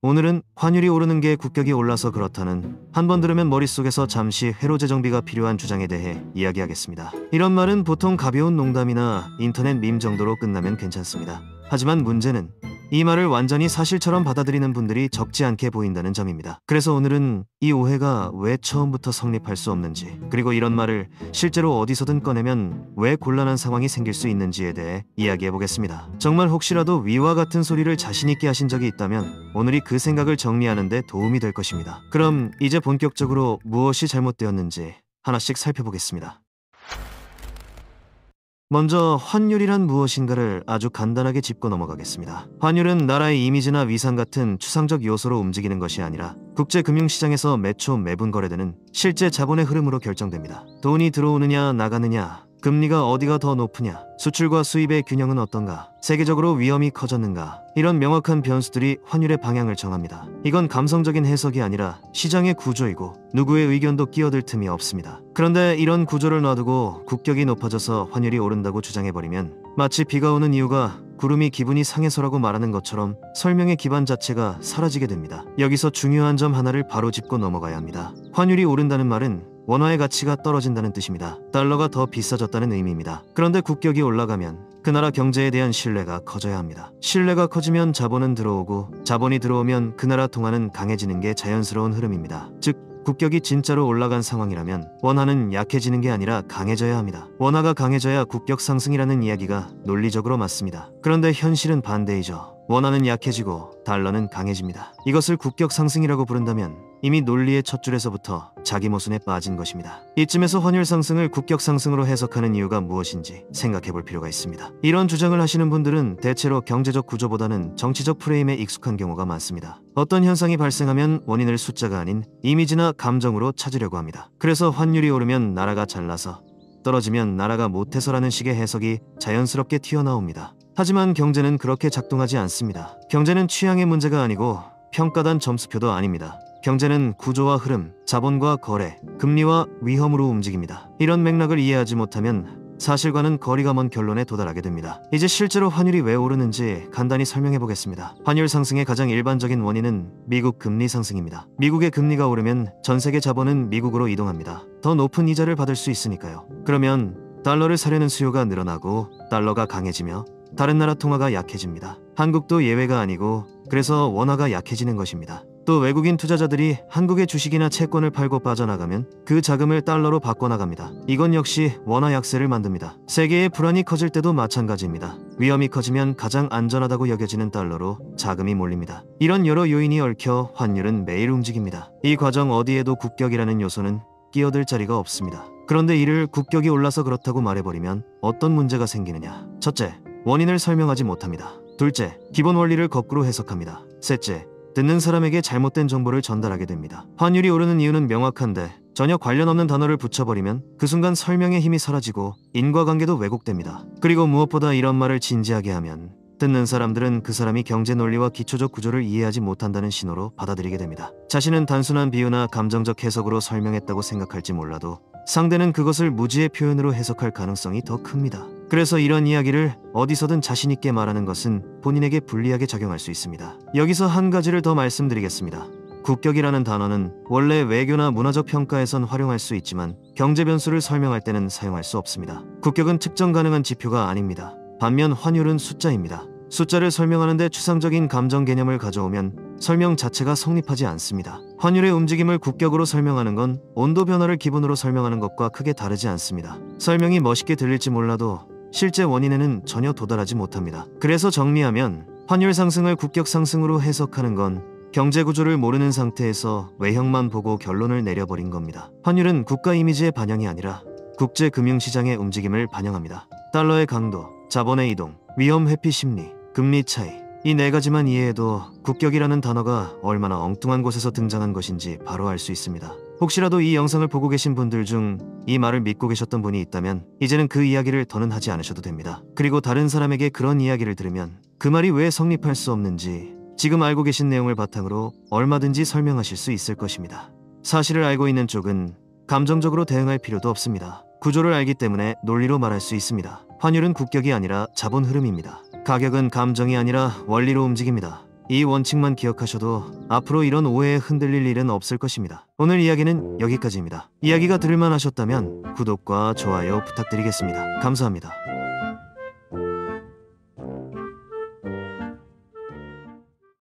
오늘은 환율이 오르는 게 국격이 올라서 그렇다는 한 번 들으면 머릿속에서 잠시 회로 재정비가 필요한 주장에 대해 이야기하겠습니다. 이런 말은 보통 가벼운 농담이나 인터넷 밈 정도로 끝나면 괜찮습니다. 하지만 문제는 이 말을 완전히 사실처럼 받아들이는 분들이 적지 않게 보인다는 점입니다. 그래서 오늘은 이 오해가 왜 처음부터 성립할 수 없는지, 그리고 이런 말을 실제로 어디서든 꺼내면 왜 곤란한 상황이 생길 수 있는지에 대해 이야기해 보겠습니다. 정말 혹시라도 위와 같은 소리를 자신 있게 하신 적이 있다면 오늘이 그 생각을 정리하는 데 도움이 될 것입니다. 그럼 이제 본격적으로 무엇이 잘못되었는지 하나씩 살펴보겠습니다. 먼저 환율이란 무엇인가를 아주 간단하게 짚고 넘어가겠습니다. 환율은 나라의 이미지나 위상 같은 추상적 요소로 움직이는 것이 아니라 국제 금융시장에서 매초 매분 거래되는 실제 자본의 흐름으로 결정됩니다. 돈이 들어오느냐 나가느냐, 금리가 어디가 더 높으냐, 수출과 수입의 균형은 어떤가, 세계적으로 위험이 커졌는가, 이런 명확한 변수들이 환율의 방향을 정합니다. 이건 감성적인 해석이 아니라 시장의 구조이고 누구의 의견도 끼어들 틈이 없습니다. 그런데 이런 구조를 놔두고 국격이 높아져서 환율이 오른다고 주장해버리면 마치 비가 오는 이유가 구름이 기분이 상해서라고 말하는 것처럼 설명의 기반 자체가 사라지게 됩니다. 여기서 중요한 점 하나를 바로 짚고 넘어가야 합니다. 환율이 오른다는 말은 원화의 가치가 떨어진다는 뜻입니다. 달러가 더 비싸졌다는 의미입니다. 그런데 국격이 올라가면 그 나라 경제에 대한 신뢰가 커져야 합니다. 신뢰가 커지면 자본은 들어오고, 자본이 들어오면 그 나라 통화는 강해지는 게 자연스러운 흐름입니다. 즉, 국격이 진짜로 올라간 상황이라면 원화는 약해지는 게 아니라 강해져야 합니다. 원화가 강해져야 국격 상승이라는 이야기가 논리적으로 맞습니다. 그런데 현실은 반대이죠. 원화는 약해지고 달러는 강해집니다. 이것을 국격 상승이라고 부른다면 이미 논리의 첫 줄에서부터 자기 모순에 빠진 것입니다. 이쯤에서 환율 상승을 국격 상승으로 해석하는 이유가 무엇인지 생각해 볼 필요가 있습니다. 이런 주장을 하시는 분들은 대체로 경제적 구조보다는 정치적 프레임에 익숙한 경우가 많습니다. 어떤 현상이 발생하면 원인을 숫자가 아닌 이미지나 감정으로 찾으려고 합니다. 그래서 환율이 오르면 나라가 잘나서, 떨어지면 나라가 못해서라는 식의 해석이 자연스럽게 튀어나옵니다. 하지만 경제는 그렇게 작동하지 않습니다. 경제는 취향의 문제가 아니고 평가단 점수표도 아닙니다. 경제는 구조와 흐름, 자본과 거래, 금리와 위험으로 움직입니다. 이런 맥락을 이해하지 못하면 사실과는 거리가 먼 결론에 도달하게 됩니다. 이제 실제로 환율이 왜 오르는지 간단히 설명해 보겠습니다. 환율 상승의 가장 일반적인 원인은 미국 금리 상승입니다. 미국의 금리가 오르면 전 세계 자본은 미국으로 이동합니다. 더 높은 이자를 받을 수 있으니까요. 그러면 달러를 사려는 수요가 늘어나고 달러가 강해지며 다른 나라 통화가 약해집니다. 한국도 예외가 아니고 그래서 원화가 약해지는 것입니다. 또 외국인 투자자들이 한국의 주식이나 채권을 팔고 빠져나가면 그 자금을 달러로 바꿔나갑니다. 이건 역시 원화 약세를 만듭니다. 세계의 불안이 커질 때도 마찬가지입니다. 위험이 커지면 가장 안전하다고 여겨지는 달러로 자금이 몰립니다. 이런 여러 요인이 얽혀 환율은 매일 움직입니다. 이 과정 어디에도 국격이라는 요소는 끼어들 자리가 없습니다. 그런데 이를 국격이 올라서 그렇다고 말해버리면 어떤 문제가 생기느냐. 첫째, 원인을 설명하지 못합니다. 둘째, 기본 원리를 거꾸로 해석합니다. 셋째, 듣는 사람에게 잘못된 정보를 전달하게 됩니다. 환율이 오르는 이유는 명확한데 전혀 관련 없는 단어를 붙여버리면 그 순간 설명의 힘이 사라지고 인과관계도 왜곡됩니다. 그리고 무엇보다 이런 말을 진지하게 하면 듣는 사람들은 그 사람이 경제 논리와 기초적 구조를 이해하지 못한다는 신호로 받아들이게 됩니다. 자신은 단순한 비유나 감정적 해석으로 설명했다고 생각할지 몰라도 상대는 그것을 무지의 표현으로 해석할 가능성이 더 큽니다. 그래서 이런 이야기를 어디서든 자신 있게 말하는 것은 본인에게 불리하게 작용할 수 있습니다. 여기서 한 가지를 더 말씀드리겠습니다. 국격이라는 단어는 원래 외교나 문화적 평가에선 활용할 수 있지만 경제 변수를 설명할 때는 사용할 수 없습니다. 국격은 측정 가능한 지표가 아닙니다. 반면 환율은 숫자입니다. 숫자를 설명하는데 추상적인 감정 개념을 가져오면 설명 자체가 성립하지 않습니다. 환율의 움직임을 국격으로 설명하는 건 온도 변화를 기본으로 설명하는 것과 크게 다르지 않습니다. 설명이 멋있게 들릴지 몰라도 실제 원인에는 전혀 도달하지 못합니다. 그래서 정리하면 환율 상승을 국격 상승으로 해석하는 건 경제 구조를 모르는 상태에서 외형만 보고 결론을 내려버린 겁니다. 환율은 국가 이미지의 반영이 아니라 국제 금융시장의 움직임을 반영합니다. 달러의 강도, 자본의 이동, 위험 회피 심리, 금리 차이, 이 네 가지만 이해해도 국격이라는 단어가 얼마나 엉뚱한 곳에서 등장한 것인지 바로 알 수 있습니다. 혹시라도 이 영상을 보고 계신 분들 중 이 말을 믿고 계셨던 분이 있다면 이제는 그 이야기를 더는 하지 않으셔도 됩니다. 그리고 다른 사람에게 그런 이야기를 들으면 그 말이 왜 성립할 수 없는지 지금 알고 계신 내용을 바탕으로 얼마든지 설명하실 수 있을 것입니다. 사실을 알고 있는 쪽은 감정적으로 대응할 필요도 없습니다. 구조를 알기 때문에 논리로 말할 수 있습니다. 환율은 국격이 아니라 자본 흐름입니다. 가격은 감정이 아니라 원리로 움직입니다. 이 원칙만 기억하셔도 앞으로 이런 오해에 흔들릴 일은 없을 것입니다. 오늘 이야기는 여기까지입니다. 이야기가 들을만 하셨다면 구독과 좋아요 부탁드리겠습니다. 감사합니다.